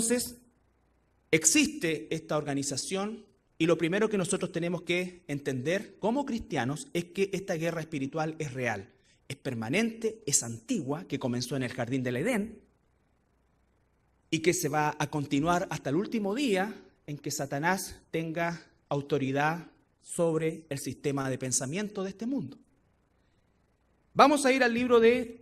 Entonces, existe esta organización y lo primero que nosotros tenemos que entender como cristianos es que esta guerra espiritual es real, es permanente, es antigua, que comenzó en el jardín del Edén y que se va a continuar hasta el último día en que Satanás tenga autoridad sobre el sistema de pensamiento de este mundo. Vamos a ir al libro de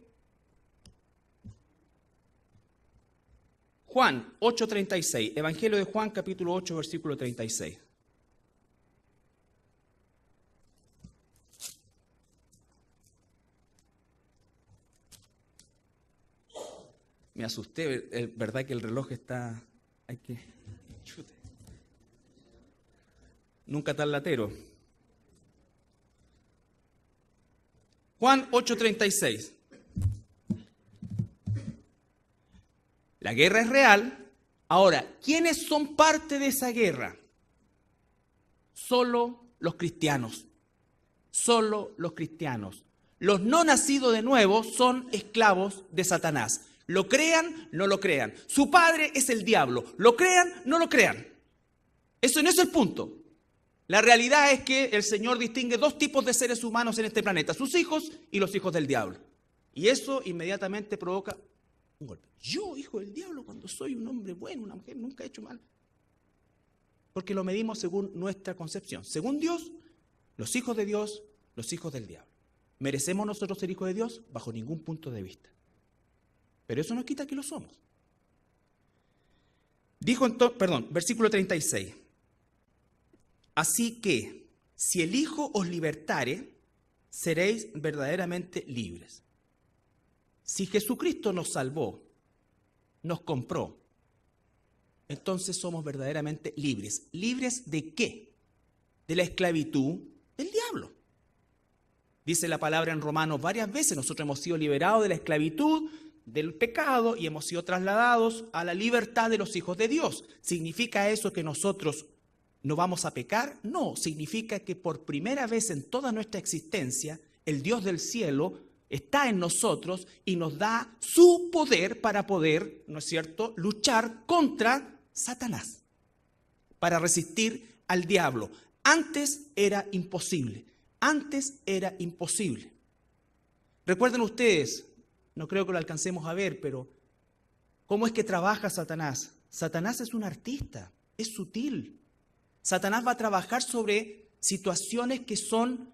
Juan 8:36, Evangelio de Juan capítulo 8, versículo 36. Me asusté, verdad que el reloj está... Chute. Nunca tan latero. Juan 8:36. La guerra es real. Ahora, ¿quiénes son parte de esa guerra? Solo los cristianos. Solo los cristianos. Los no nacidos de nuevo son esclavos de Satanás. Lo crean, no lo crean. Su padre es el diablo. Lo crean, no lo crean. Eso no es el punto. La realidad es que el Señor distingue dos tipos de seres humanos en este planeta. Sus hijos y los hijos del diablo. Y eso inmediatamente provoca un golpe. Yo, hijo del diablo, cuando soy un hombre bueno, una mujer, nunca he hecho mal. Porque lo medimos según nuestra concepción. Según Dios, los hijos de Dios, los hijos del diablo. ¿Merecemos nosotros ser hijos de Dios? Bajo ningún punto de vista. Pero eso no quita que lo somos. Dijo entonces, versículo 36. Así que, si el Hijo os libertare, seréis verdaderamente libres. Si Jesucristo nos salvó, nos compró, entonces somos verdaderamente libres. ¿Libres de qué? De la esclavitud del diablo. Dice la palabra en Romanos varias veces, nosotros hemos sido liberados de la esclavitud del pecado y hemos sido trasladados a la libertad de los hijos de Dios. ¿Significa eso que nosotros no vamos a pecar? No, significa que por primera vez en toda nuestra existencia, el Dios del cielo está en nosotros y nos da su poder para poder, ¿no es cierto?, luchar contra Satanás, para resistir al diablo. Antes era imposible, Recuerden ustedes, no creo que lo alcancemos a ver, pero ¿cómo es que trabaja Satanás? Satanás es un artista, es sutil. Satanás va a trabajar sobre situaciones que son,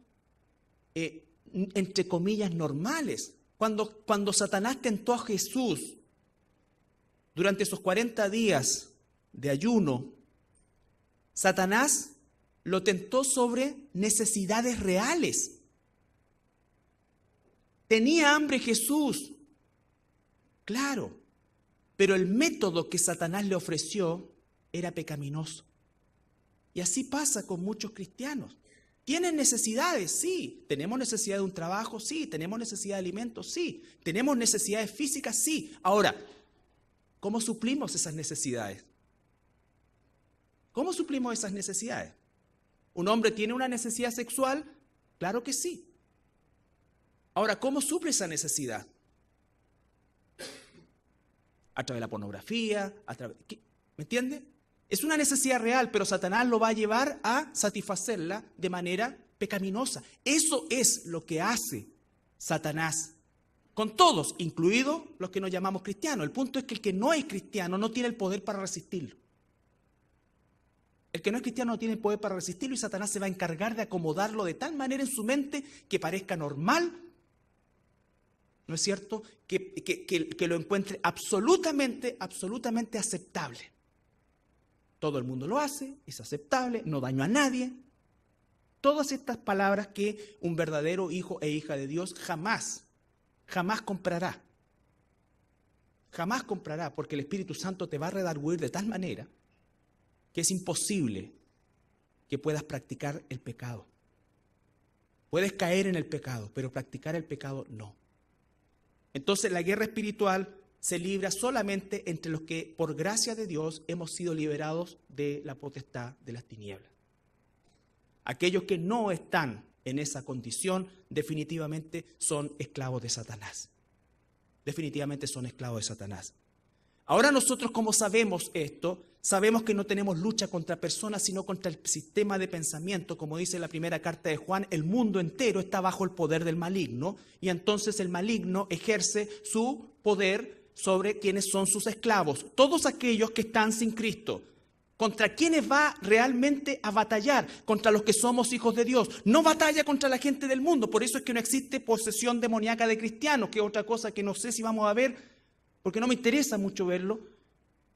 entre comillas, normales. Cuando Satanás tentó a Jesús durante esos 40 días de ayuno, Satanás lo tentó sobre necesidades reales. ¿Tenía hambre Jesús? Claro, pero el método que Satanás le ofreció era pecaminoso. Y así pasa con muchos cristianos. ¿Tienen necesidades? Sí. ¿Tenemos necesidad de un trabajo? Sí. ¿Tenemos necesidad de alimentos? Sí. ¿Tenemos necesidades físicas? Sí. Ahora, ¿cómo suplimos esas necesidades? ¿Cómo suplimos esas necesidades? ¿Un hombre tiene una necesidad sexual? Claro que sí. Ahora, ¿cómo suple esa necesidad? A través de la pornografía, ¿me entiende? Es una necesidad real, pero Satanás lo va a llevar a satisfacerla de manera pecaminosa. Eso es lo que hace Satanás con todos, incluidos los que nos llamamos cristianos. El punto es que el que no es cristiano no tiene el poder para resistirlo. El que no es cristiano no tiene el poder para resistirlo y Satanás se va a encargar de acomodarlo de tal manera en su mente que parezca normal, ¿no es cierto?, que lo encuentre absolutamente aceptable. Todo el mundo lo hace, es aceptable, no daño a nadie. Todas estas palabras que un verdadero hijo e hija de Dios jamás comprará. Jamás comprará, porque el Espíritu Santo te va a redarguir de tal manera que es imposible que puedas practicar el pecado. Puedes caer en el pecado, pero practicar el pecado no. Entonces la guerra espiritual se libra solamente entre los que por gracia de Dios hemos sido liberados de la potestad de las tinieblas. Aquellos que no están en esa condición definitivamente son esclavos de Satanás. Definitivamente son esclavos de Satanás. Ahora nosotros, como sabemos esto, sabemos que no tenemos lucha contra personas, sino contra el sistema de pensamiento. Como dice la primera carta de Juan, el mundo entero está bajo el poder del maligno, y entonces el maligno ejerce su poder sobre quienes son sus esclavos, todos aquellos que están sin Cristo. ¿Contra quiénes va realmente a batallar? Contra los que somos hijos de Dios. No batalla contra la gente del mundo. Por eso es que no existe posesión demoníaca de cristianos, que es otra cosa que no sé si vamos a ver, porque no me interesa mucho verlo.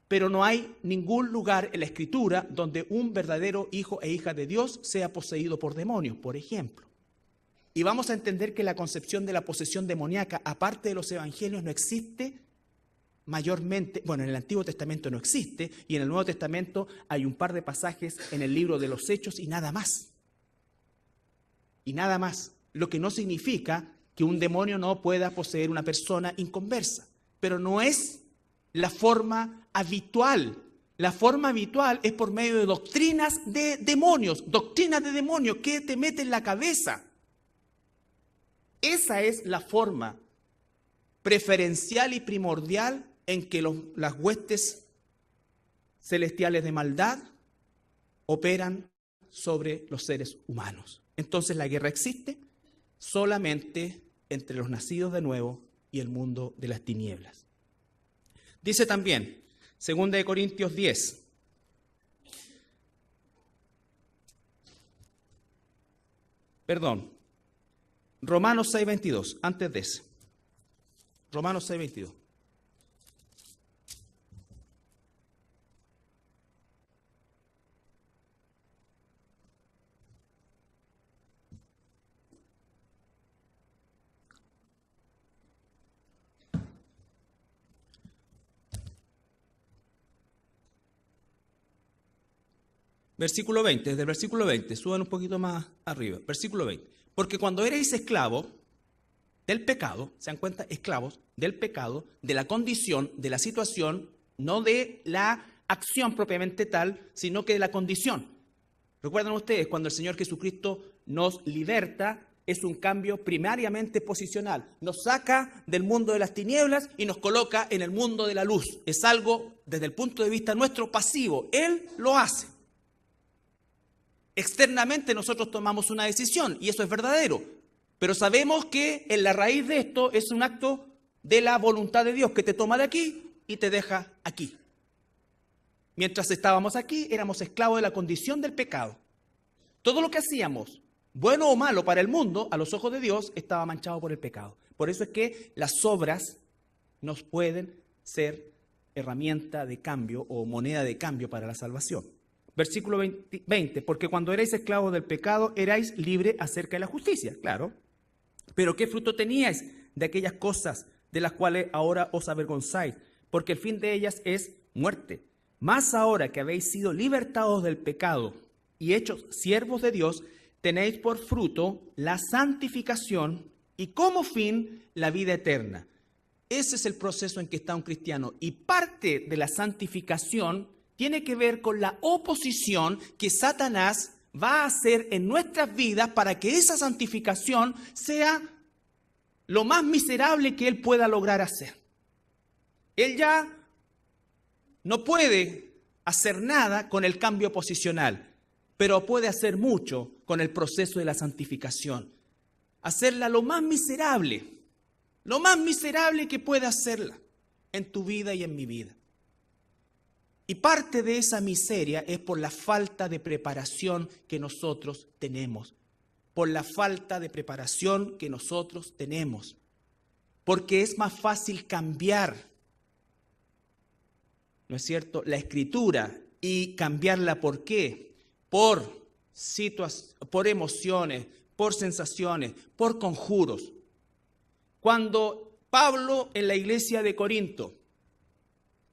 Pero no hay ningún lugar en la Escritura donde un verdadero hijo e hija de Dios sea poseído por demonios, por ejemplo. Y vamos a entender que la concepción de la posesión demoníaca, aparte de los evangelios, no existe mayormente. Bueno, en el Antiguo Testamento no existe, y en el Nuevo Testamento hay un par de pasajes en el libro de los Hechos y nada más. Y nada más. Lo que no significa que un demonio no pueda poseer una persona inconversa. Pero no es la forma habitual. La forma habitual es por medio de doctrinas de demonios. Doctrinas de demonios que te meten en la cabeza. Esa es la forma preferencial y primordial en que las huestes celestiales de maldad operan sobre los seres humanos. Entonces la guerra existe solamente entre los nacidos de nuevo y el mundo de las tinieblas. Dice también, 2 Corintios 10, Romanos 6:22, antes de ese. Romanos 6:22. Versículo 20, desde el versículo 20, suban un poquito más arriba. Versículo 20. Porque cuando erais esclavos del pecado, ¿se dan cuenta? Esclavos del pecado, de la condición, de la situación, no de la acción propiamente tal, sino que de la condición. ¿Recuerdan ustedes cuando el Señor Jesucristo nos liberta? Es un cambio primariamente posicional. Nos saca del mundo de las tinieblas y nos coloca en el mundo de la luz. Es algo, desde el punto de vista nuestro, pasivo. Él lo hace. Externamente nosotros tomamos una decisión y eso es verdadero, pero sabemos que en la raíz de esto es un acto de la voluntad de Dios que te toma de aquí y te deja aquí. Mientras estábamos aquí éramos esclavos de la condición del pecado. Todo lo que hacíamos, bueno o malo para el mundo, a los ojos de Dios, estaba manchado por el pecado. Por eso es que las obras nos pueden ser herramienta de cambio o moneda de cambio para la salvación. Versículo 20, porque cuando erais esclavos del pecado, erais libres acerca de la justicia, claro. Pero ¿qué fruto teníais de aquellas cosas de las cuales ahora os avergonzáis? Porque el fin de ellas es muerte. Más ahora que habéis sido libertados del pecado y hechos siervos de Dios, tenéis por fruto la santificación y como fin la vida eterna. Ese es el proceso en que está un cristiano. Y parte de la santificación tiene que ver con la oposición que Satanás va a hacer en nuestras vidas para que esa santificación sea lo más miserable que él pueda lograr hacer. Él ya no puede hacer nada con el cambio posicional, pero puede hacer mucho con el proceso de la santificación. Hacerla lo más miserable que pueda hacerla en tu vida y en mi vida. Y parte de esa miseria es por la falta de preparación que nosotros tenemos. Por la falta de preparación que nosotros tenemos. Porque es más fácil cambiar, ¿no es cierto?, la escritura y cambiarla. ¿Por qué? Por emociones, por sensaciones, por conjuros. Cuando Pablo en la iglesia de Corinto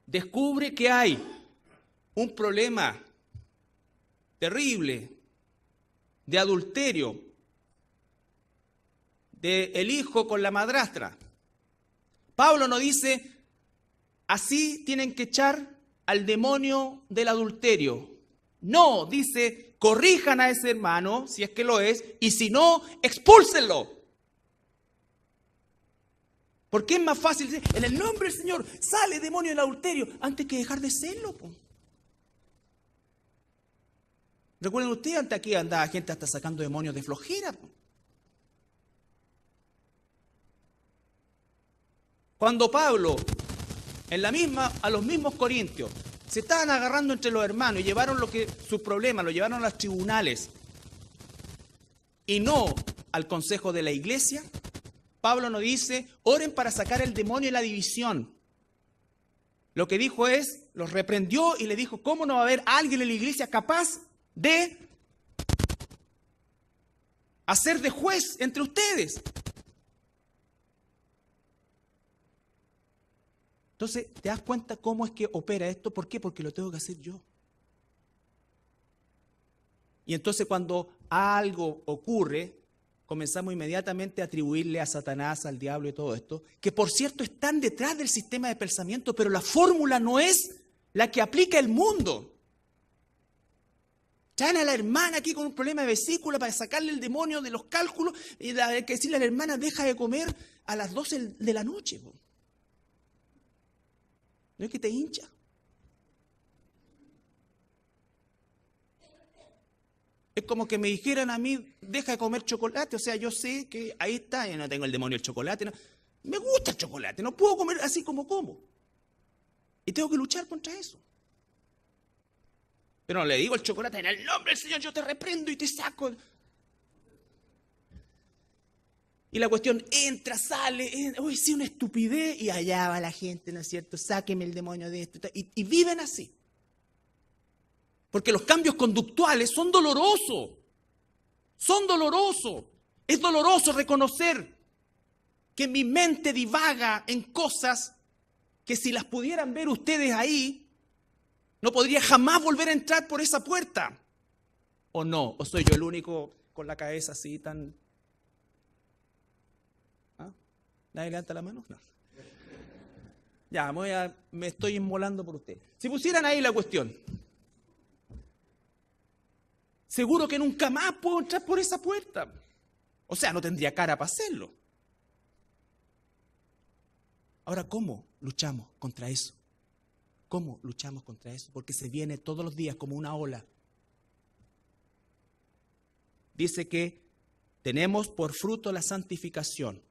descubre que hay un problema terrible de adulterio del hijo con la madrastra, Pablo no dice, así tienen que echar al demonio del adulterio. No, dice, corrijan a ese hermano, si es que lo es, y si no, expúlsenlo. Porque es más fácil decir, en el nombre del Señor, sale demonio del adulterio, antes que dejar de serlo. Po. Recuerden ustedes, antes aquí andaba gente hasta sacando demonios de flojera. Po. Cuando Pablo, a los mismos corintios, se estaban agarrando entre los hermanos y llevaron sus problemas, lo llevaron a los tribunales y no al consejo de la iglesia, Pablo nos dice, oren para sacar el demonio y la división. Lo que dijo es, los reprendió y le dijo, ¿cómo no va a haber alguien en la iglesia capaz de hacer de juez entre ustedes? Entonces, ¿te das cuenta cómo es que opera esto? ¿Por qué? Porque lo tengo que hacer yo. Y entonces cuando algo ocurre, comenzamos inmediatamente a atribuirle a Satanás, al diablo y todo esto, que por cierto están detrás del sistema de pensamiento, pero la fórmula no es la que aplica el mundo. Traen a la hermana aquí con un problema de vesícula para sacarle el demonio de los cálculos y hay que decirle a la hermana, deja de comer a las 12 de la noche. ¿No es que te hincha? Es como que me dijeran a mí, deja de comer chocolate. O sea, yo sé que ahí está, yo no tengo el demonio del chocolate. No. Me gusta el chocolate, no puedo comer así como como. Y tengo que luchar contra eso. Pero no le digo el chocolate, en el nombre del Señor yo te reprendo y te saco. Y la cuestión entra, sale, uy, sí, una estupidez, y allá va la gente, ¿no es cierto? Sáqueme el demonio de esto. Y viven así. Porque los cambios conductuales son dolorosos. Son dolorosos. Es doloroso reconocer que mi mente divaga en cosas que si las pudieran ver ustedes ahí, no podría jamás volver a entrar por esa puerta. ¿O no? ¿O soy yo el único con la cabeza así tan... ¿Nadie levanta la mano? No. Ya, me estoy inmolando por usted. Si pusieran ahí la cuestión, seguro que nunca más puedo entrar por esa puerta. O sea, no tendría cara para hacerlo. Ahora, ¿cómo luchamos contra eso? ¿Cómo luchamos contra eso? Porque se viene todos los días como una ola. Dice que tenemos por fruto la santificación.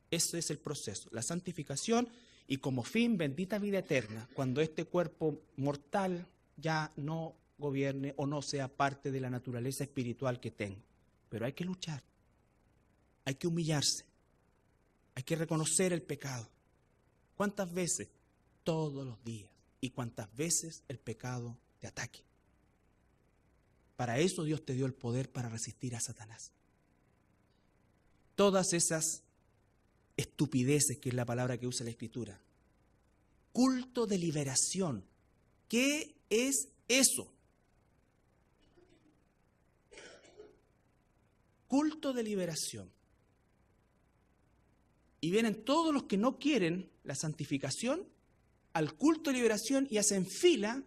Ese es el proceso, la santificación y como fin bendita vida eterna, cuando este cuerpo mortal ya no gobierne o no sea parte de la naturaleza espiritual que tengo. Pero hay que luchar, hay que humillarse, hay que reconocer el pecado. ¿Cuántas veces? Todos los días. ¿Y cuántas veces el pecado te ataque? Para eso Dios te dio el poder para resistir a Satanás. Todas esas estupideces, que es la palabra que usa la Escritura. Culto de liberación. ¿Qué es eso? Culto de liberación. Y vienen todos los que no quieren la santificación al culto de liberación y hacen fila.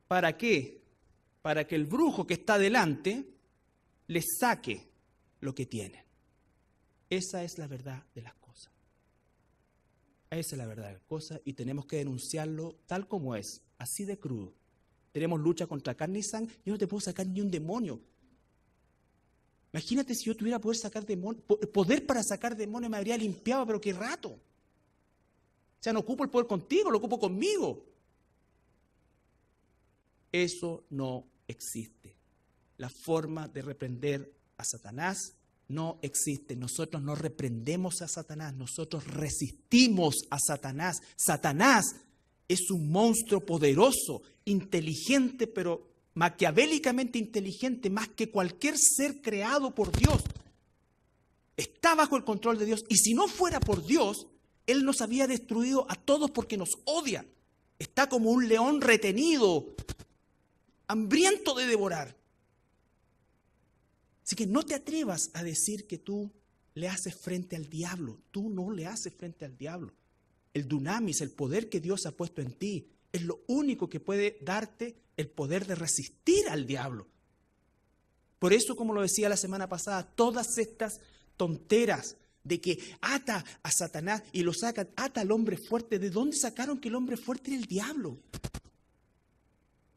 ¿Para qué? Para que el brujo que está delante les saque lo que tienen. Esa es la verdad de las cosas. Esa es la verdad de las cosas y tenemos que denunciarlo tal como es, así de crudo. Tenemos lucha contra carne y sangre. Yo no te puedo sacar ni un demonio. Imagínate si yo tuviera poder para sacar demonios, me habría limpiado, pero qué rato. O sea, no ocupo el poder contigo, lo ocupo conmigo. Eso no existe. La forma de reprender a Satanás no existe. Nosotros no reprendemos a Satanás, nosotros resistimos a Satanás. Satanás es un monstruo poderoso, inteligente, pero maquiavélicamente inteligente, más que cualquier ser creado por Dios. Está bajo el control de Dios. Y si no fuera por Dios, Él nos había destruido a todos porque nos odian. Está como un león retenido, hambriento de devorar. Así que no te atrevas a decir que tú le haces frente al diablo. Tú no le haces frente al diablo. El dunamis, el poder que Dios ha puesto en ti, es lo único que puede darte el poder de resistir al diablo. Por eso, como lo decía la semana pasada, todas estas tonteras de que ata a Satanás y lo sacan, ata al hombre fuerte. ¿De dónde sacaron que el hombre fuerte era el diablo?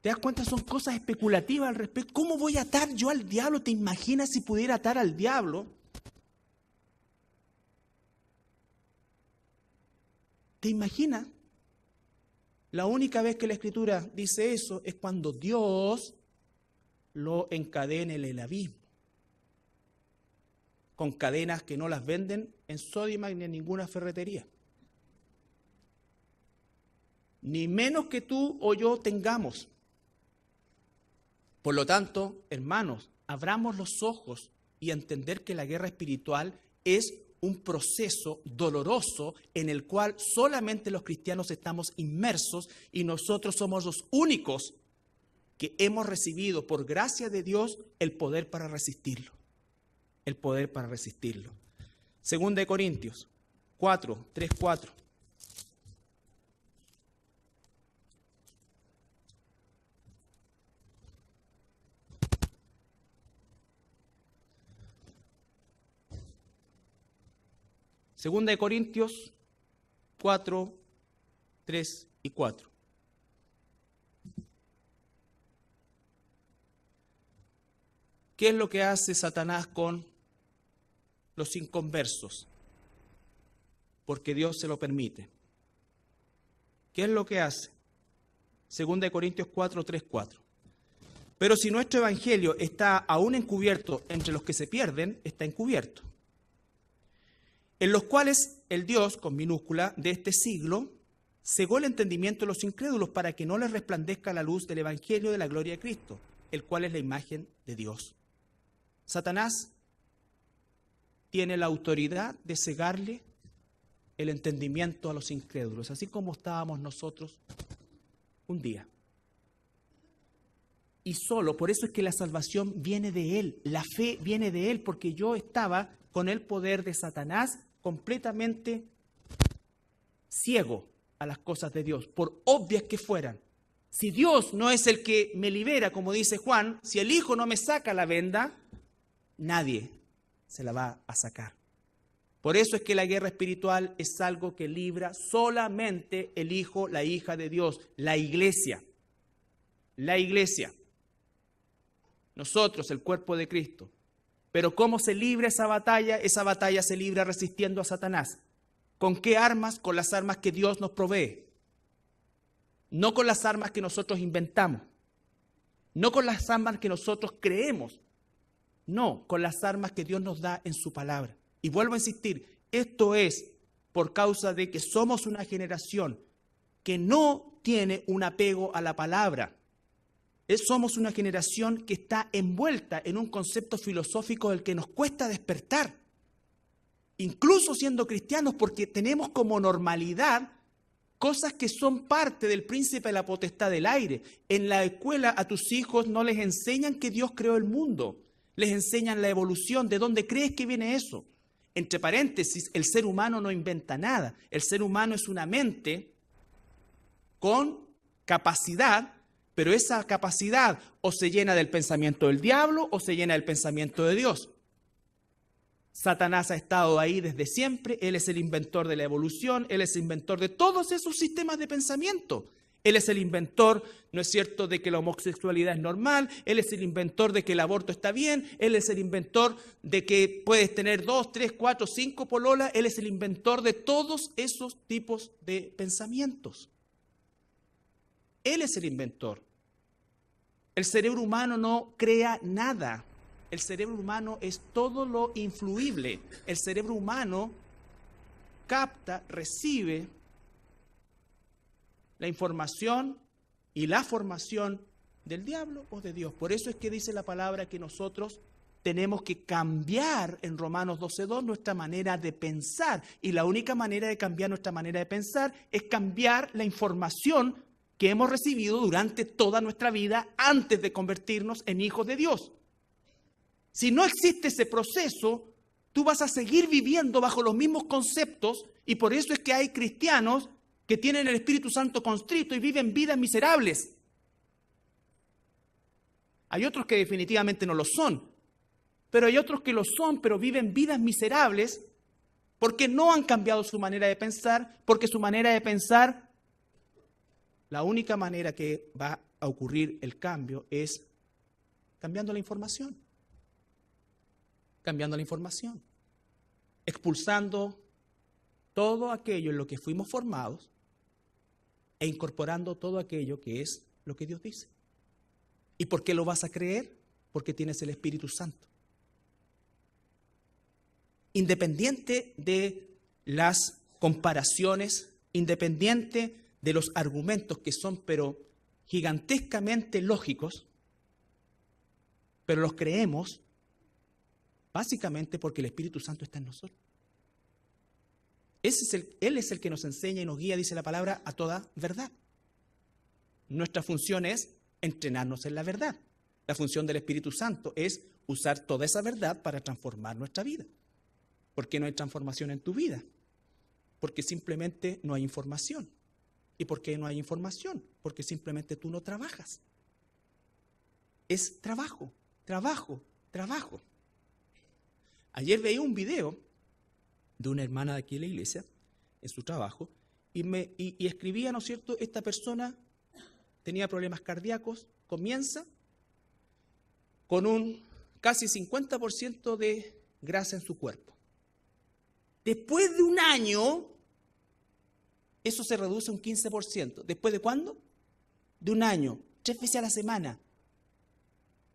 ¿Te das cuenta? Son cosas especulativas al respecto. ¿Cómo voy a atar yo al diablo? ¿Te imaginas si pudiera atar al diablo? ¿Te imaginas? La única vez que la Escritura dice eso es cuando Dios lo encadena en el abismo, con cadenas que no las venden en Sodimac ni en ninguna ferretería. Ni menos que tú o yo tengamos. Por lo tanto, hermanos, abramos los ojos y entender que la guerra espiritual es un proceso doloroso en el cual solamente los cristianos estamos inmersos y nosotros somos los únicos que hemos recibido por gracia de Dios el poder para resistirlo. El poder para resistirlo. Segunda de Corintios 4, 3, 4. Segunda de Corintios 4, 3 y 4. ¿Qué es lo que hace Satanás con los inconversos? Porque Dios se lo permite. ¿Qué es lo que hace? Segunda de Corintios 4, 3, 4. Pero si nuestro evangelio está aún encubierto entre los que se pierden, está encubierto. En los cuales el Dios, con minúscula, de este siglo, cegó el entendimiento de los incrédulos para que no les resplandezca la luz del evangelio de la gloria de Cristo, el cual es la imagen de Dios. Satanás tiene la autoridad de cegarle el entendimiento a los incrédulos, así como estábamos nosotros un día. Y solo, por eso es que la salvación viene de Él, la fe viene de Él, porque yo estaba con el poder de Satanás completamente ciego a las cosas de Dios, por obvias que fueran. Si Dios no es el que me libera, como dice Juan, si el Hijo no me saca la venda, nadie se la va a sacar. Por eso es que la guerra espiritual es algo que libra solamente el Hijo, la hija de Dios, la iglesia. La iglesia. Nosotros, el cuerpo de Cristo. Pero ¿cómo se libra esa batalla? Esa batalla se libra resistiendo a Satanás. ¿Con qué armas? Con las armas que Dios nos provee. No con las armas que nosotros inventamos. No con las armas que nosotros creemos. No, con las armas que Dios nos da en su palabra. Y vuelvo a insistir, esto es por causa de que somos una generación que no tiene un apego a la palabra. Somos una generación que está envuelta en un concepto filosófico del que nos cuesta despertar. Incluso siendo cristianos, porque tenemos como normalidad cosas que son parte del príncipe de la potestad del aire. En la escuela a tus hijos no les enseñan que Dios creó el mundo. Les enseñan la evolución. ¿De dónde crees que viene eso? Entre paréntesis, el ser humano no inventa nada. El ser humano es una mente con capacidad, pero esa capacidad o se llena del pensamiento del diablo o se llena del pensamiento de Dios. Satanás ha estado ahí desde siempre. Él es el inventor de la evolución. Él es el inventor de todos esos sistemas de pensamiento. Él es el inventor, ¿no es cierto?, de que la homosexualidad es normal. Él es el inventor de que el aborto está bien. Él es el inventor de que puedes tener 2, 3, 4, 5 pololas. Él es el inventor de todos esos tipos de pensamientos. Él es el inventor. El cerebro humano no crea nada. El cerebro humano es todo lo influible. El cerebro humano capta, recibe la información y la formación del diablo o de Dios. Por eso es que dice la palabra que nosotros tenemos que cambiar en Romanos 12:2 nuestra manera de pensar. Y la única manera de cambiar nuestra manera de pensar es cambiar la información que hemos recibido durante toda nuestra vida antes de convertirnos en hijos de Dios. Si no existe ese proceso, tú vas a seguir viviendo bajo los mismos conceptos, y por eso es que hay cristianos que tienen el Espíritu Santo constrito y viven vidas miserables. Hay otros que definitivamente no lo son, pero hay otros que lo son, pero viven vidas miserables Porque no han cambiado su manera de pensar, porque su manera de pensar, la única manera que va a ocurrir el cambio es cambiando la información. Cambiando la información. Expulsando todo aquello en lo que fuimos formados e incorporando todo aquello que es lo que Dios dice. ¿Y por qué lo vas a creer? Porque tienes el Espíritu Santo. Independiente de las comparaciones, independiente de los argumentos que son pero gigantescamente lógicos, pero los creemos básicamente porque el Espíritu Santo está en nosotros. Él es el que nos enseña y nos guía, dice la palabra, a toda verdad. Nuestra función es entrenarnos en la verdad. La función del Espíritu Santo es usar toda esa verdad para transformar nuestra vida. ¿Por qué no hay transformación en tu vida? Porque simplemente no hay información. ¿Y por qué no hay información? Porque simplemente tú no trabajas. Es trabajo, trabajo, trabajo. Ayer veía un video de una hermana de aquí en la iglesia, en su trabajo, y escribía, ¿no es cierto?, esta persona tenía problemas cardíacos, comienza con un casi 50% de grasa en su cuerpo. Después de un año, eso se reduce a un 15%. ¿Después de cuándo? De un año, 3 veces a la semana.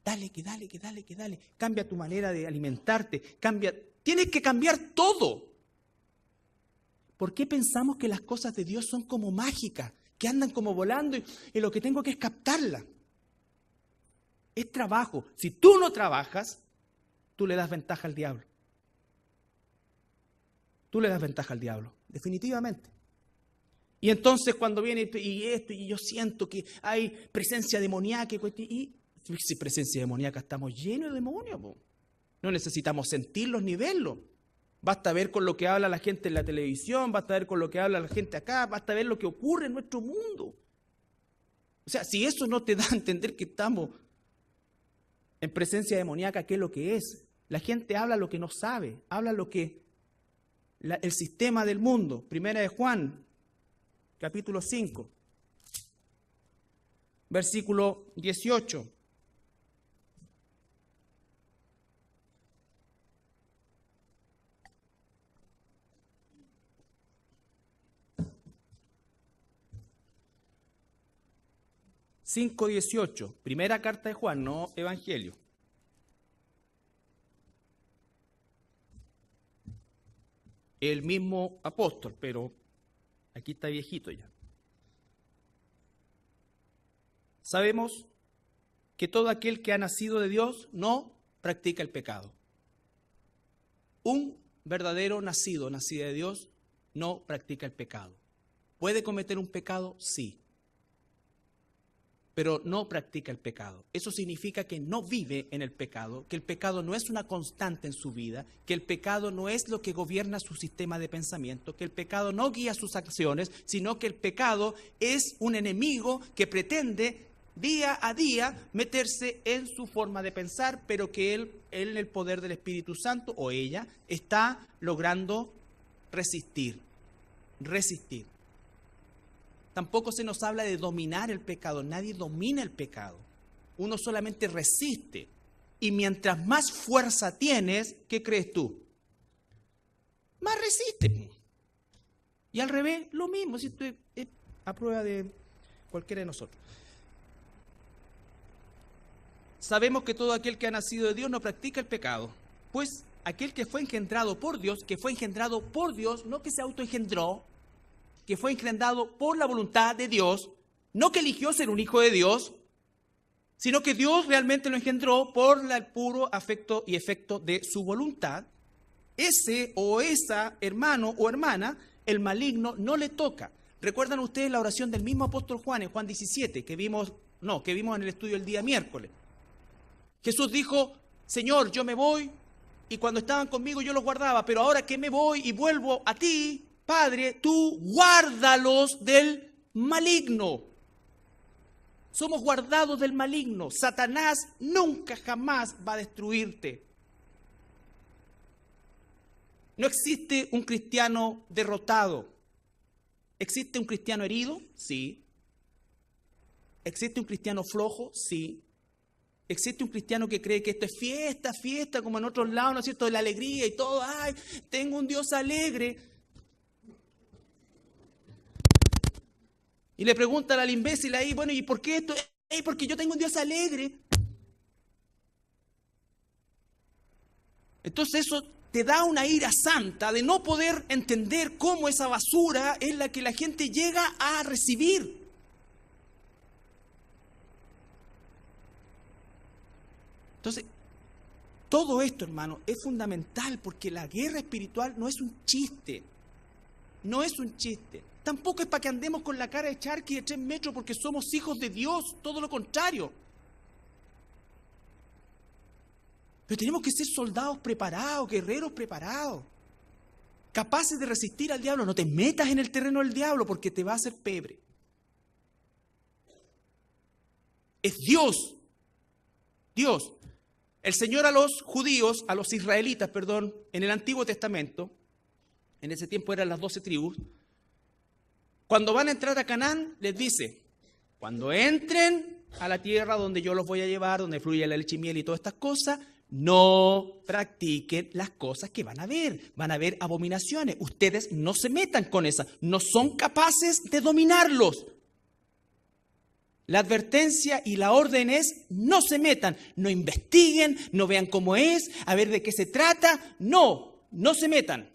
Dale, que dale, que dale, que dale. Cambia tu manera de alimentarte, tienes que cambiar todo. ¿Por qué pensamos que las cosas de Dios son como mágicas, que andan como volando y lo que tengo que es captarla? Es trabajo. Si tú no trabajas, tú le das ventaja al diablo. Tú le das ventaja al diablo, definitivamente. Y entonces cuando viene y esto, y yo siento que hay presencia demoníaca, y si presencia demoníaca, estamos llenos de demonios. No necesitamos sentirlos ni verlos. Basta ver con lo que habla la gente en la televisión, basta ver con lo que habla la gente acá, basta ver lo que ocurre en nuestro mundo. O sea, si eso no te da a entender que estamos en presencia demoníaca, ¿qué es lo que es? La gente habla lo que no sabe, habla lo que el sistema del mundo. Primera de Juan, capítulo 5, versículo 18. Primera carta de Juan, no Evangelio. El mismo apóstol, pero aquí está viejito ya. Sabemos que todo aquel que ha nacido de Dios no practica el pecado. Un verdadero nacido, nacida de Dios, no practica el pecado. ¿Puede cometer un pecado? Sí. Pero no practica el pecado. Eso significa que no vive en el pecado, que el pecado no es una constante en su vida, que el pecado no es lo que gobierna su sistema de pensamiento, que el pecado no guía sus acciones, sino que el pecado es un enemigo que pretende día a día meterse en su forma de pensar, pero que él en el poder del Espíritu Santo o ella está logrando resistir. Tampoco se nos habla de dominar el pecado. Nadie domina el pecado. Uno solamente resiste. Y mientras más fuerza tienes, ¿qué crees tú? Más resiste. Y al revés, lo mismo. Si esto es a prueba de cualquiera de nosotros. Sabemos que todo aquel que ha nacido de Dios no practica el pecado. Pues aquel que fue engendrado por Dios, no que se autoengendró, que fue engendrado por la voluntad de Dios, no que eligió ser un hijo de Dios, sino que Dios realmente lo engendró por el puro afecto y efecto de su voluntad. Ese o esa hermano o hermana, el maligno no le toca. ¿Recuerdan ustedes la oración del mismo apóstol Juan en Juan 17, que vimos en el estudio el día miércoles? Jesús dijo, Señor, yo me voy, y cuando estaban conmigo yo los guardaba, pero ahora que me voy y vuelvo a ti, Padre, tú guárdalos del maligno. Somos guardados del maligno. Satanás nunca jamás va a destruirte. No existe un cristiano derrotado. ¿Existe un cristiano herido? Sí. ¿Existe un cristiano flojo? Sí. ¿Existe un cristiano que cree que esto es fiesta, fiesta, como en otros lados, ¿no es cierto?, de la alegría y todo? ¡Ay, tengo un Dios alegre! Y le preguntan al imbécil ahí, bueno, ¿y por qué esto? Porque yo tengo un Dios alegre. Entonces eso te da una ira santa de no poder entender cómo esa basura es la que la gente llega a recibir. Entonces, todo esto, hermano, es fundamental porque la guerra espiritual no es un chiste. No es un chiste. Tampoco es para que andemos con la cara de charqui de 3 metros porque somos hijos de Dios, todo lo contrario. Pero tenemos que ser soldados preparados, guerreros preparados, capaces de resistir al diablo. No te metas en el terreno del diablo porque te va a hacer pebre. Es Dios. Dios. El Señor a los judíos, a los israelitas, perdón, en el Antiguo Testamento, en ese tiempo eran las 12 tribus, cuando van a entrar a Canaán, les dice, cuando entren a la tierra donde yo los voy a llevar, donde fluye la leche y miel y todas estas cosas, no practiquen las cosas que van a ver abominaciones. Ustedes no se metan con esas, no son capaces de dominarlos. La advertencia y la orden es, no se metan, no investiguen, no vean cómo es, a ver de qué se trata, no se metan.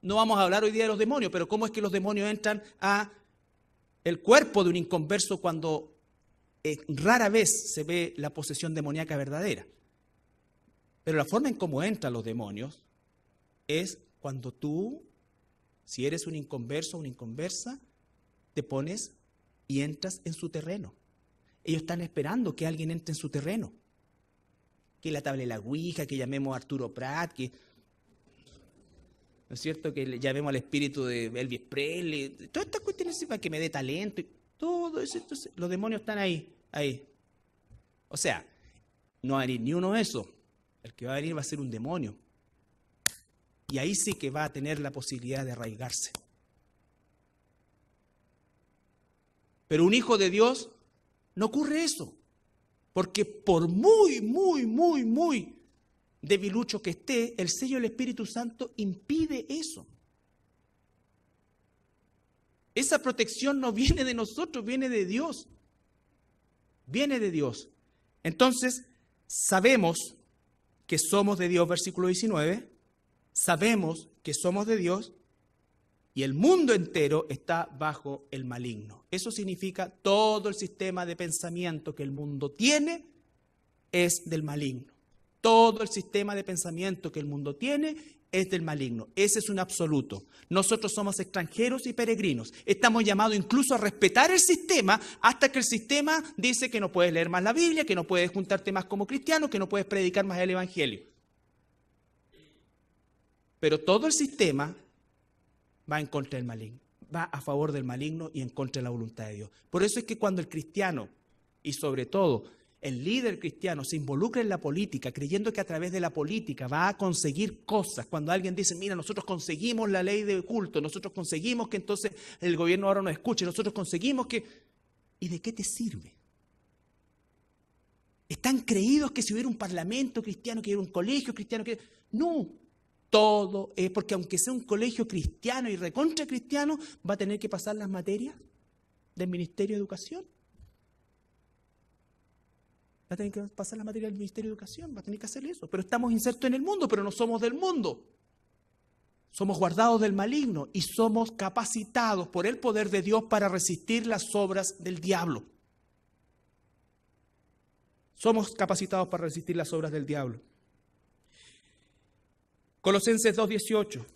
No vamos a hablar hoy día de los demonios, pero ¿cómo es que los demonios entran a el cuerpo de un inconverso cuando rara vez se ve la posesión demoníaca verdadera? Pero la forma en cómo entran los demonios es cuando tú, si eres un inconverso o una inconversa, te pones y entras en su terreno. Ellos están esperando que alguien entre en su terreno. Que la tabla de la ouija, que llamemos a Arturo Prat, que, ¿no es cierto?, que le llamemos al espíritu de Elvis Presley. Todas estas cuestiones para que me dé talento. Todo eso. Entonces, los demonios están ahí. O sea, no va a venir ni uno de esos. El que va a venir va a ser un demonio. Y ahí sí que va a tener la posibilidad de arraigarse. Pero un hijo de Dios no ocurre eso. Porque por muy debilucho que esté, el sello del Espíritu Santo impide eso. Esa protección no viene de nosotros, viene de Dios. Viene de Dios. Entonces, sabemos que somos de Dios, versículo 19. Sabemos que somos de Dios. Y el mundo entero está bajo el maligno. Eso significa todo el sistema de pensamiento que el mundo tiene es del maligno. Todo el sistema de pensamiento que el mundo tiene es del maligno. Ese es un absoluto. Nosotros somos extranjeros y peregrinos. Estamos llamados incluso a respetar el sistema hasta que el sistema dice que no puedes leer más la Biblia, que no puedes juntarte más como cristiano, que no puedes predicar más el Evangelio. Pero todo el sistema va en contra del maligno, va a favor del maligno y en contra de la voluntad de Dios. Por eso es que cuando el cristiano, y sobre todo el líder cristiano, se involucra en la política, creyendo que a través de la política va a conseguir cosas, cuando alguien dice, mira, nosotros conseguimos la ley de culto, nosotros conseguimos que entonces el gobierno ahora nos escuche, nosotros conseguimos que... ¿Y de qué te sirve? ¿Están creídos que si hubiera un parlamento cristiano, que hubiera un colegio cristiano, que... No. Todo es porque aunque sea un colegio cristiano y recontra cristiano, va a tener que pasar las materias del Ministerio de Educación. Va a tener que pasar las materias del Ministerio de Educación, va a tener que hacer eso. Pero estamos insertos en el mundo, pero no somos del mundo. Somos guardados del maligno y somos capacitados por el poder de Dios para resistir las obras del diablo. Somos capacitados para resistir las obras del diablo. Colosenses 2:18.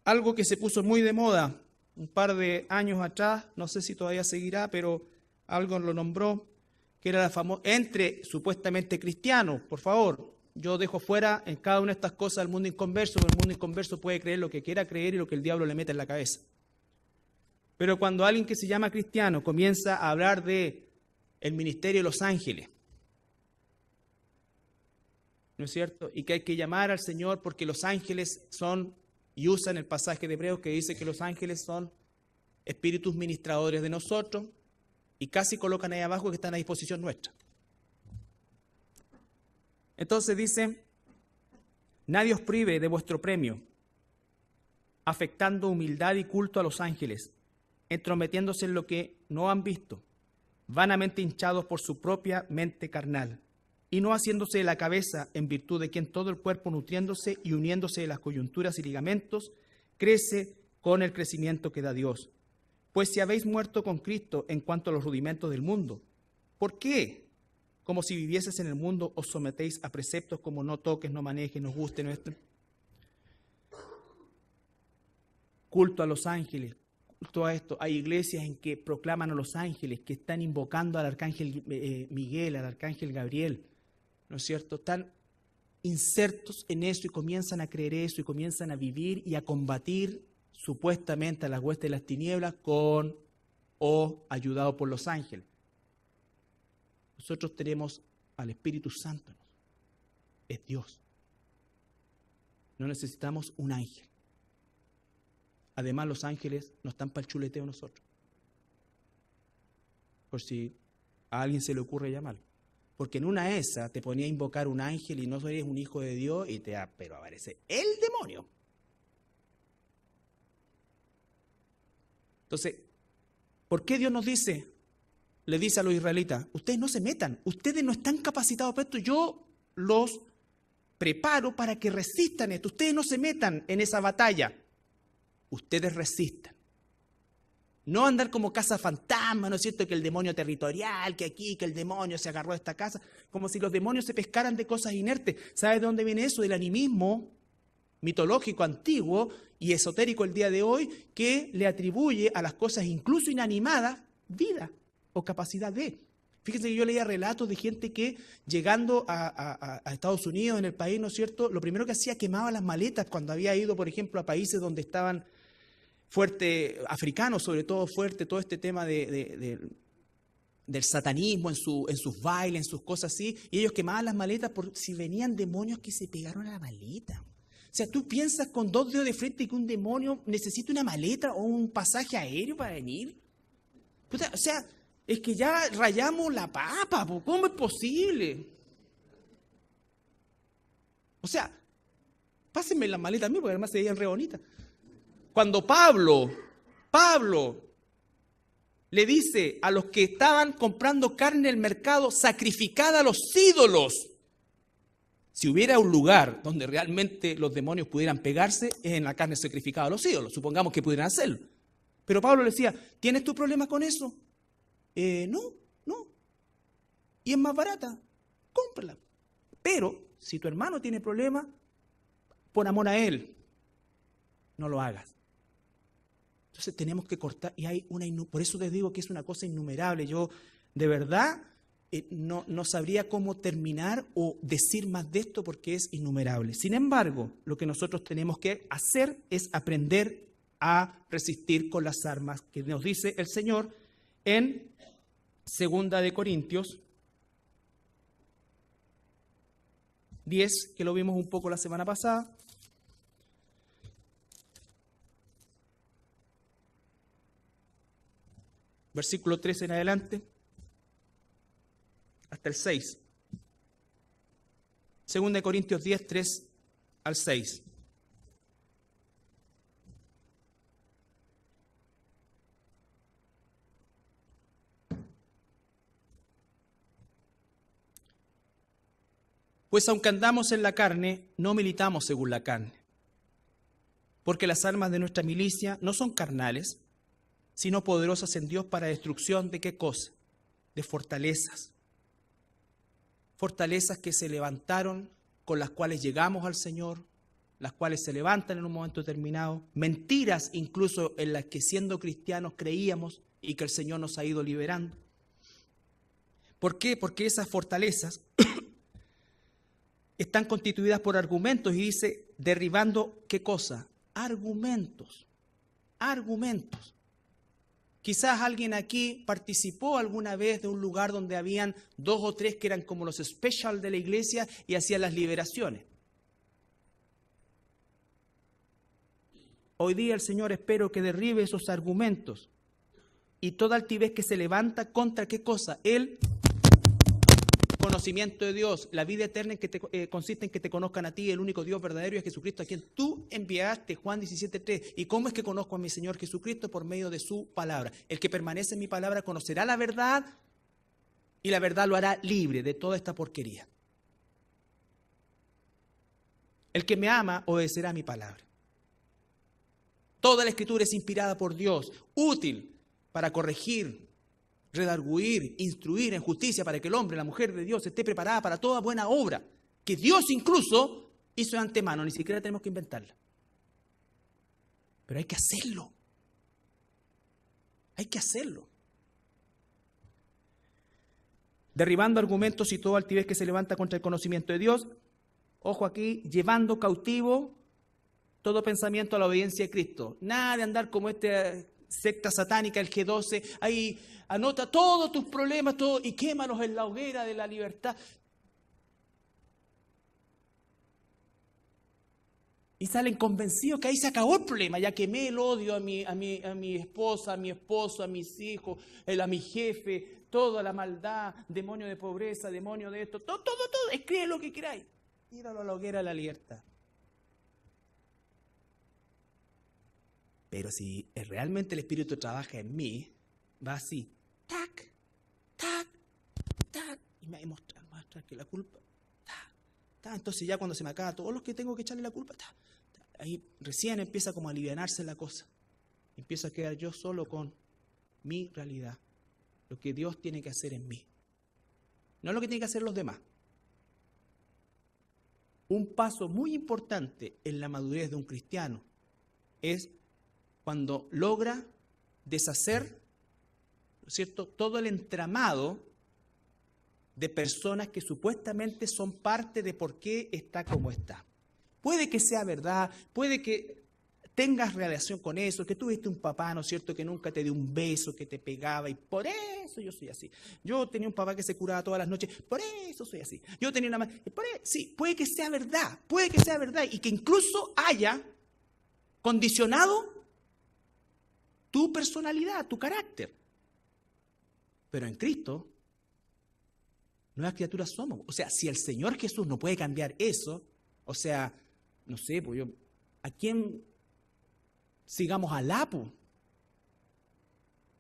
Algo que se puso muy de moda un par de años atrás, no sé si todavía seguirá, pero algo lo nombró, que era la famosa, entre supuestamente cristianos, por favor, yo dejo fuera en cada una de estas cosas al mundo inconverso, porque el mundo inconverso puede creer lo que quiera creer y lo que el diablo le mete en la cabeza. Pero cuando alguien que se llama cristiano comienza a hablar de el ministerio de los ángeles, ¿no es cierto? Y que hay que llamar al Señor porque los ángeles son, y usan el pasaje de Hebreos que dice que los ángeles son espíritus ministradores de nosotros, y casi colocan ahí abajo que están a disposición nuestra. Entonces dice, nadie os prive de vuestro premio, afectando humildad y culto a los ángeles, entrometiéndose en lo que no han visto, vanamente hinchados por su propia mente carnal, y no haciéndose de la cabeza, en virtud de quien todo el cuerpo, nutriéndose y uniéndose de las coyunturas y ligamentos, crece con el crecimiento que da Dios. Pues si habéis muerto con Cristo en cuanto a los rudimentos del mundo, ¿por qué? Como si vivieses en el mundo, os sometéis a preceptos como no toques, no manejes, no guste, no esto. Culto a los ángeles, culto a esto. Hay iglesias en que proclaman a los ángeles, que están invocando al arcángel Miguel, al arcángel Gabriel, ¿no es cierto? Están insertos en eso y comienzan a creer eso y comienzan a vivir y a combatir supuestamente a las huestes de las tinieblas con o ayudado por los ángeles. Nosotros tenemos al Espíritu Santo, es Dios. No necesitamos un ángel. Además, los ángeles no están para el chuleteo nosotros. Por si a alguien se le ocurre llamarlo. Porque en una esa te ponía a invocar un ángel y no eres un hijo de Dios y pero aparece el demonio. Entonces, ¿por qué Dios nos dice? Le dice a los israelitas, ustedes no se metan, ustedes no están capacitados para esto, yo los preparo para que resistan esto, ustedes no se metan en esa batalla, ustedes resistan. No andar como casa fantasma, ¿no es cierto? Que el demonio territorial, que aquí, que el demonio se agarró a esta casa, como si los demonios se pescaran de cosas inertes. ¿Sabes de dónde viene eso? Del animismo mitológico antiguo y esotérico el día de hoy, que le atribuye a las cosas incluso inanimadas vida o capacidad de. Fíjense que yo leía relatos de gente que llegando a Estados Unidos, en el país, ¿no es cierto? Lo primero que hacía, quemaba las maletas cuando había ido, por ejemplo, a países donde estaban fuerte, africanos sobre todo, fuerte todo este tema del satanismo en sus bailes, en sus cosas así, y ellos quemaban las maletas por si venían demonios que se pegaron a la maleta. O sea, tú piensas con dos dedos de frente que un demonio necesita una maleta o un pasaje aéreo para venir. O sea, es que ya rayamos la papa, ¿cómo es posible? O sea, pásenme la maleta a mí porque además se veían re bonitas. Cuando Pablo le dice a los que estaban comprando carne en el mercado, sacrificada a los ídolos, si hubiera un lugar donde realmente los demonios pudieran pegarse, es en la carne sacrificada a los ídolos, supongamos que pudieran hacerlo. Pero Pablo le decía, ¿tienes tu problema con eso? No. Y es más barata, cómprala. Pero si tu hermano tiene problemas, por amor a él, no lo hagas. Entonces tenemos que cortar, y hay por eso les digo que es una cosa innumerable. Yo de verdad no sabría cómo terminar o decir más de esto porque es innumerable. Sin embargo, lo que nosotros tenemos que hacer es aprender a resistir con las armas que nos dice el Señor en 2 de Corintios 10, que lo vimos un poco la semana pasada. Versículo 13 en adelante, hasta el 6. 2 de Corintios 10, 3 al 6. Pues aunque andamos en la carne, no militamos según la carne. Porque las armas de nuestra milicia no son carnales, sino poderosas en Dios para destrucción de ¿qué cosa? De fortalezas. Fortalezas que se levantaron, con las cuales llegamos al Señor, las cuales se levantan en un momento determinado. Mentiras incluso en las que siendo cristianos creíamos y que el Señor nos ha ido liberando. ¿Por qué? Porque esas fortalezas están constituidas por argumentos y dice, derribando ¿qué cosa? Argumentos. Quizás alguien aquí participó alguna vez de un lugar donde habían 2 o 3 que eran como los special de la iglesia y hacían las liberaciones. Hoy día el Señor espero que derribe esos argumentos y toda altivez que se levanta contra ¿qué cosa? El conocimiento de Dios, la vida eterna consiste en que te conozcan a ti, el único Dios verdadero, y a Jesucristo, a quien tú enviaste, Juan 17:3. ¿Y cómo es que conozco a mi Señor Jesucristo? Por medio de su palabra. El que permanece en mi palabra conocerá la verdad y la verdad lo hará libre de toda esta porquería. El que me ama obedecerá mi palabra. Toda la Escritura es inspirada por Dios, útil para corregir, redarguir, instruir en justicia, para que el hombre, la mujer de Dios esté preparada para toda buena obra, que Dios incluso hizo de antemano, ni siquiera tenemos que inventarla. Pero hay que hacerlo. Hay que hacerlo. Derribando argumentos y toda altivez que se levanta contra el conocimiento de Dios. Ojo aquí, llevando cautivo todo pensamiento a la obediencia de Cristo. Nada de andar como esta secta satánica, el G12, ahí anota todos tus problemas todo, y quémalos en la hoguera de la libertad. Y salen convencidos que ahí se acabó el problema. Ya quemé el odio a mi esposa, a mi esposo, a mis hijos, a mi jefe, toda la maldad, demonio de pobreza, demonio de esto, todo. Escribe lo que queráis. Tíralo a la hoguera de la libertad. Pero si realmente el Espíritu trabaja en mí, va así, tac, tac, tac, y me va a mostrar que la culpa, tac, tac. Entonces ya cuando se me acaba todos los que tengo que echarle la culpa, tac, tac, ahí recién empieza como a alivianarse la cosa. Empiezo a quedar yo solo con mi realidad, lo que Dios tiene que hacer en mí, no lo que tienen que hacer los demás. Un paso muy importante en la madurez de un cristiano es cuando logra deshacer, ¿no es cierto?, todo el entramado de personas que supuestamente son parte de por qué está como está. Puede que sea verdad, puede que tengas relación con eso, que tuviste un papá, ¿no es cierto?, que nunca te dio un beso, que te pegaba, y por eso yo soy así. Yo tenía un papá que se curaba todas las noches, por eso soy así. Yo tenía una madre, sí, puede que sea verdad, y que incluso haya condicionado tu personalidad, tu carácter. Pero en Cristo, nuevas criaturas somos. O sea, si el Señor Jesús no puede cambiar eso, o sea, no sé, pues ¿a quién sigamos al Apu?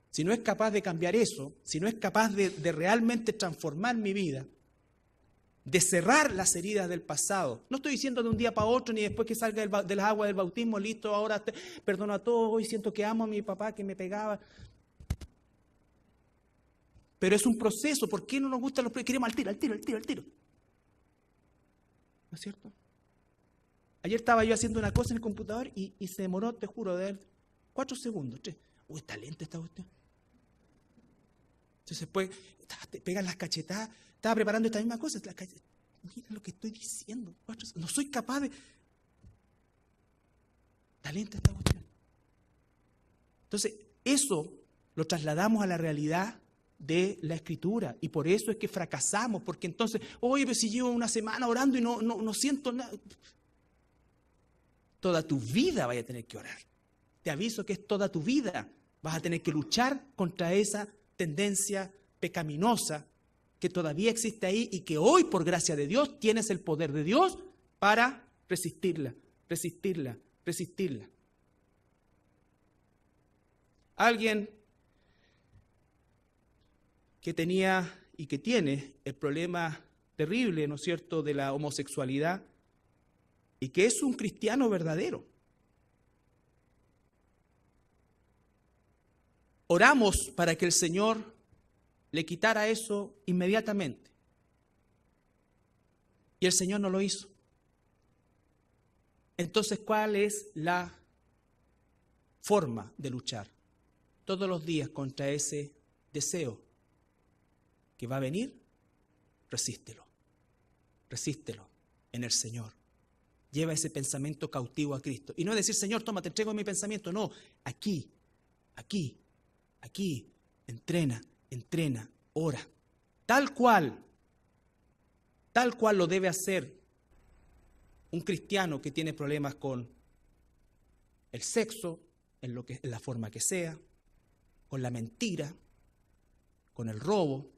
Si no es capaz de cambiar eso, si no es capaz de realmente transformar mi vida, de cerrar las heridas del pasado. No estoy diciendo de un día para otro, ni después que salga de las aguas del bautismo, listo, ahora perdono a todos, hoy siento que amo a mi papá que me pegaba. Pero es un proceso. ¿Por qué no nos gustan los proyectos? Queremos al tiro. ¿No es cierto? Ayer estaba yo haciendo una cosa en el computador y se demoró, te juro, de 4 segundos. 3. Uy, está lenta esta cuestión. Entonces después te pegan las cachetadas. Estaba preparando esta misma cosa. Mira lo que estoy diciendo. No soy capaz de... Está lenta esta cuestión. Entonces, eso lo trasladamos a la realidad de la Escritura. Y por eso es que fracasamos. Porque entonces, oye, pero si llevo una semana orando y no siento nada. Toda tu vida vaya a tener que orar. Te aviso que es toda tu vida. Vas a tener que luchar contra esa tendencia pecaminosa que todavía existe ahí y que hoy, por gracia de Dios, tienes el poder de Dios para resistirla. Alguien que tenía y que tiene el problema terrible, ¿no es cierto?, de la homosexualidad y que es un cristiano verdadero. Oramos para que el Señor le quitara eso inmediatamente. Y el Señor no lo hizo. Entonces, ¿cuál es la forma de luchar? Todos los días contra ese deseo que va a venir, resístelo en el Señor. Lleva ese pensamiento cautivo a Cristo. Y no es decir, Señor, toma, te entrego mi pensamiento. No, aquí. Aquí, entrena, ora. Tal cual lo debe hacer un cristiano que tiene problemas con el sexo, en la forma que sea, con la mentira, con el robo,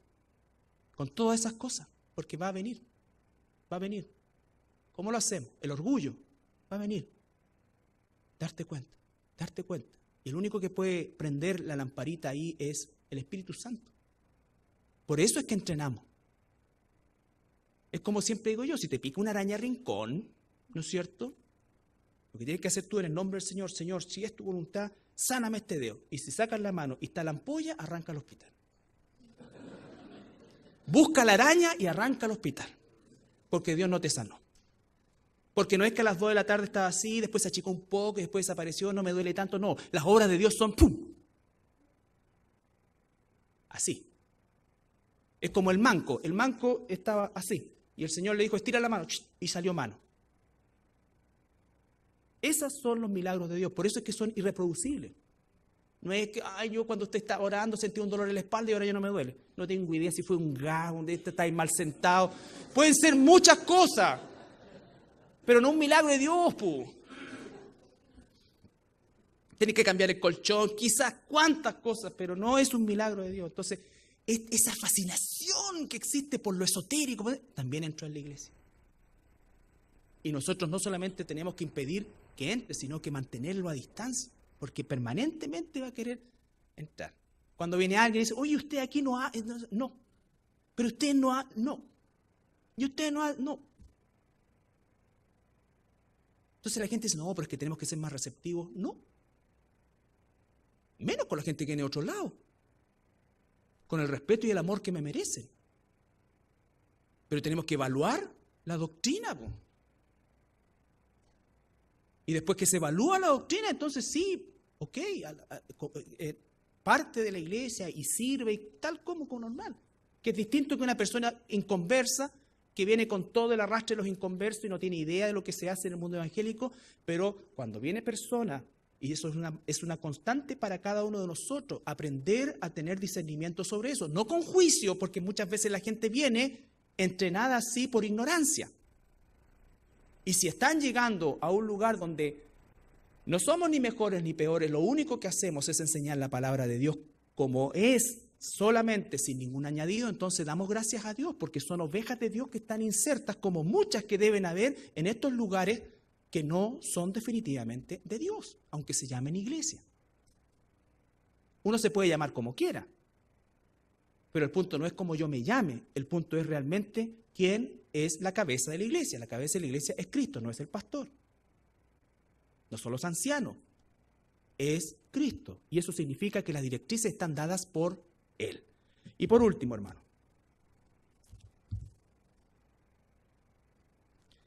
con todas esas cosas, porque va a venir. ¿Cómo lo hacemos? El orgullo va a venir. Darte cuenta. Y el único que puede prender la lamparita ahí es el Espíritu Santo. Por eso es que entrenamos. Es como siempre digo yo, si te pica una araña rincón, ¿no es cierto? Lo que tienes que hacer tú en el nombre del Señor, Señor, si es tu voluntad, sáname este dedo. Y si sacas la mano y está la ampolla, arranca al hospital. Busca la araña y arranca al hospital. Porque Dios no te sanó. Porque no es que a las 2 de la tarde estaba así, después se achicó un poco, y después desapareció, no me duele tanto. No, las obras de Dios son ¡pum! Así. Es como el manco. El manco estaba así. Y el Señor le dijo, estira la mano. Y salió mano. Esos son los milagros de Dios. Por eso es que son irreproducibles. No es que, yo cuando usted está orando sentí un dolor en la espalda y ahora ya no me duele. No tengo idea si fue un gas, donde está ahí mal sentado. Pueden ser muchas cosas. Pero no un milagro de Dios, Tienes que cambiar el colchón, quizás cuántas cosas, pero no es un milagro de Dios. Entonces, esa fascinación que existe por lo esotérico también entró en la iglesia. Y nosotros no solamente tenemos que impedir que entre, sino que mantenerlo a distancia, porque permanentemente va a querer entrar. Cuando viene alguien y dice, oye, usted aquí no ha... No, pero usted no ha... No. Y usted no ha... No. Entonces la gente dice, no, pero es que tenemos que ser más receptivos. No. Menos con la gente que viene de otro lado. Con el respeto y el amor que me merecen. Pero tenemos que evaluar la doctrina. Y después que se evalúa la doctrina, entonces sí, ok, parte de la iglesia y sirve y tal como normal. Que es distinto que una persona inconversa que viene con todo el arrastre de los inconversos y no tiene idea de lo que se hace en el mundo evangélico, pero cuando viene persona, y eso es una constante para cada uno de nosotros, aprender a tener discernimiento sobre eso, no con juicio, porque muchas veces la gente viene entrenada así por ignorancia. Y si están llegando a un lugar donde no somos ni mejores ni peores, lo único que hacemos es enseñar la palabra de Dios como es, solamente sin ningún añadido, entonces damos gracias a Dios porque son ovejas de Dios que están insertas como muchas que deben haber en estos lugares que no son definitivamente de Dios, aunque se llamen iglesia. Uno se puede llamar como quiera, pero el punto no es como yo me llame, el punto es realmente quién es la cabeza de la iglesia. La cabeza de la iglesia es Cristo, no es el pastor. No son los ancianos, es Cristo. Y eso significa que las directrices están dadas por Él. Y por último, hermano,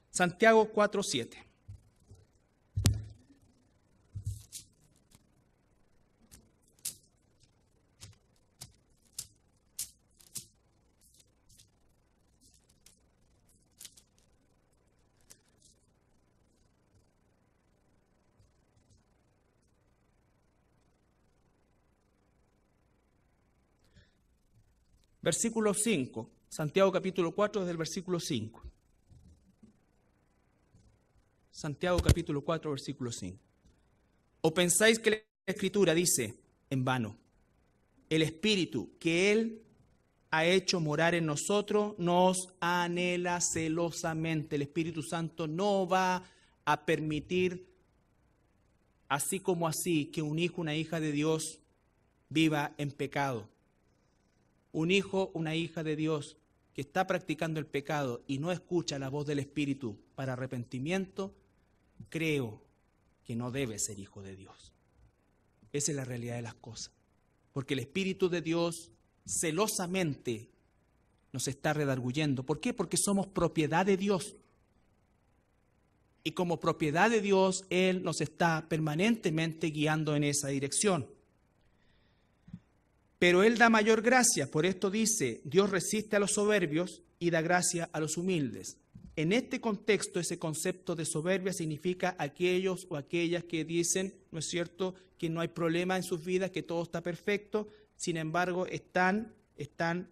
Santiago 4:7. Versículo 5, Santiago capítulo 4, desde el versículo 5. Santiago capítulo 4, versículo 5. ¿O pensáis que la Escritura dice, en vano, el Espíritu que Él ha hecho morar en nosotros nos anhela celosamente? El Espíritu Santo no va a permitir, así como así, que un hijo, una hija de Dios viva en pecado. Un hijo, una hija de Dios que está practicando el pecado y no escucha la voz del Espíritu para arrepentimiento, creo que no debe ser hijo de Dios. Esa es la realidad de las cosas. Porque el Espíritu de Dios celosamente nos está redarguyendo. ¿Por qué? Porque somos propiedad de Dios. Y como propiedad de Dios, Él nos está permanentemente guiando en esa dirección. Pero Él da mayor gracia, por esto dice, Dios resiste a los soberbios y da gracia a los humildes. En este contexto, ese concepto de soberbia significa aquellos o aquellas que dicen, ¿no es cierto?, que no hay problema en sus vidas, que todo está perfecto, sin embargo, están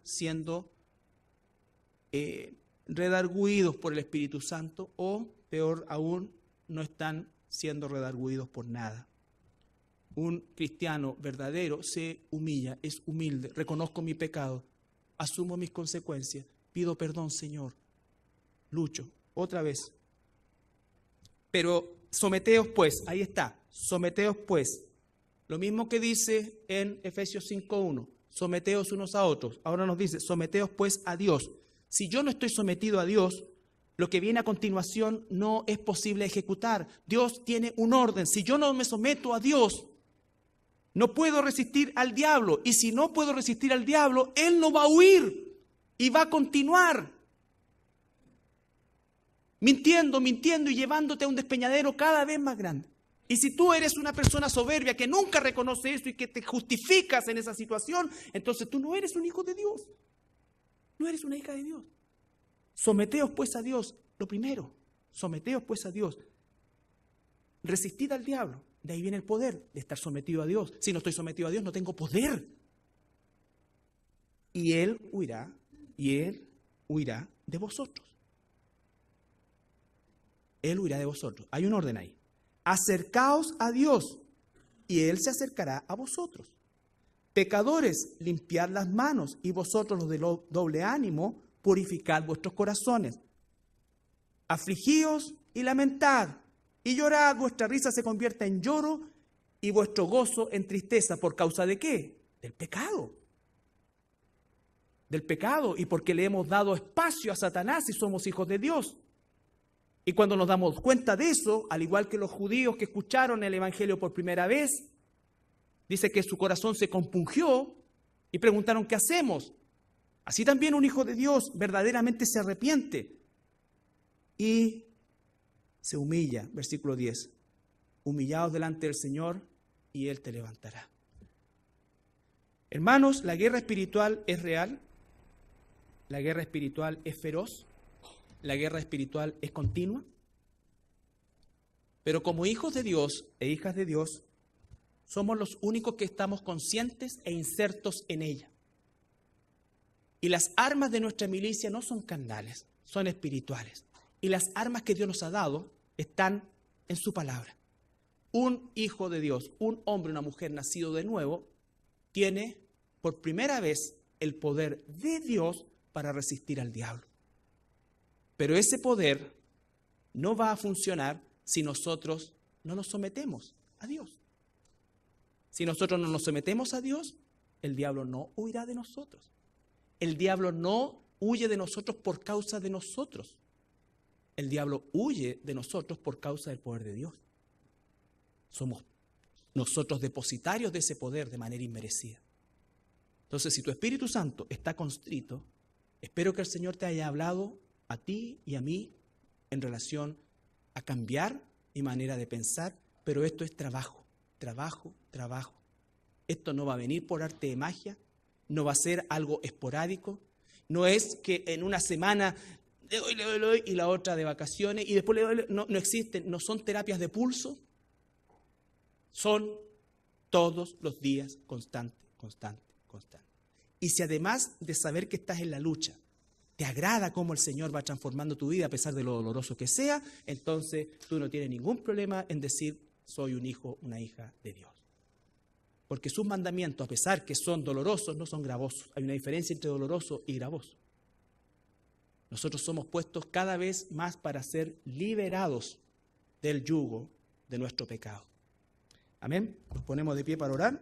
siendo redarguidos por el Espíritu Santo, o peor aún, no están siendo redarguidos por nada. Un cristiano verdadero se humilla, es humilde, reconozco mi pecado, asumo mis consecuencias, pido perdón, Señor, lucho, otra vez. Pero someteos pues, ahí está, someteos pues. Lo mismo que dice en Efesios 5:1, someteos unos a otros. Ahora nos dice, someteos pues a Dios. Si yo no estoy sometido a Dios, lo que viene a continuación no es posible ejecutar. Dios tiene un orden. Si yo no me someto a Dios, no puedo resistir al diablo. Y si no puedo resistir al diablo, él no va a huir y va a continuar mintiendo y llevándote a un despeñadero cada vez más grande. Y si tú eres una persona soberbia que nunca reconoce eso y que te justificas en esa situación, entonces tú no eres un hijo de Dios. No eres una hija de Dios. Someteos pues a Dios, lo primero, someteos pues a Dios. Resistid al diablo, de ahí viene el poder de estar sometido a Dios. Si no estoy sometido a Dios, no tengo poder. Y Él huirá de vosotros. Él huirá de vosotros. Hay un orden ahí. Acercaos a Dios y Él se acercará a vosotros. Pecadores, limpiad las manos, y vosotros los de doble ánimo, purificad vuestros corazones. Afligíos y lamentad, y llorad, vuestra risa se convierta en lloro, y vuestro gozo en tristeza. ¿Por causa de qué? Del pecado. Del pecado, y porque le hemos dado espacio a Satanás y somos hijos de Dios. Y cuando nos damos cuenta de eso, al igual que los judíos que escucharon el Evangelio por primera vez, dice que su corazón se compungió y preguntaron, ¿qué hacemos? Así también un hijo de Dios verdaderamente se arrepiente y se humilla. Versículo 10. Humillaos delante del Señor y Él te levantará. Hermanos, la guerra espiritual es real. La guerra espiritual es feroz. La guerra espiritual es continua. Pero como hijos de Dios e hijas de Dios, somos los únicos que estamos conscientes e insertos en ella. Y las armas de nuestra milicia no son carnales, son espirituales. Y las armas que Dios nos ha dado están en su palabra. Un hijo de Dios, un hombre, una mujer nacido de nuevo, tiene por primera vez el poder de Dios para resistir al diablo. Pero ese poder no va a funcionar si nosotros no nos sometemos a Dios. Si nosotros no nos sometemos a Dios, el diablo no huirá de nosotros. El diablo no huye de nosotros por causa de nosotros. El diablo huye de nosotros por causa del poder de Dios. Somos nosotros depositarios de ese poder de manera inmerecida. Entonces, si tu Espíritu Santo está constrito, espero que el Señor te haya hablado a ti y a mí en relación a cambiar mi manera de pensar, pero esto es trabajo. Esto no va a venir por arte de magia, no va a ser algo esporádico, no es que en una semana le doy y la otra de vacaciones y después le doy, no existen, no son terapias de pulso, son todos los días constante. Y si además de saber que estás en la lucha, te agrada cómo el Señor va transformando tu vida a pesar de lo doloroso que sea, entonces tú no tienes ningún problema en decir, soy un hijo, una hija de Dios. Porque sus mandamientos, a pesar que son dolorosos, no son gravosos. Hay una diferencia entre doloroso y gravoso. Nosotros somos puestos cada vez más para ser liberados del yugo de nuestro pecado. Amén. Nos ponemos de pie para orar.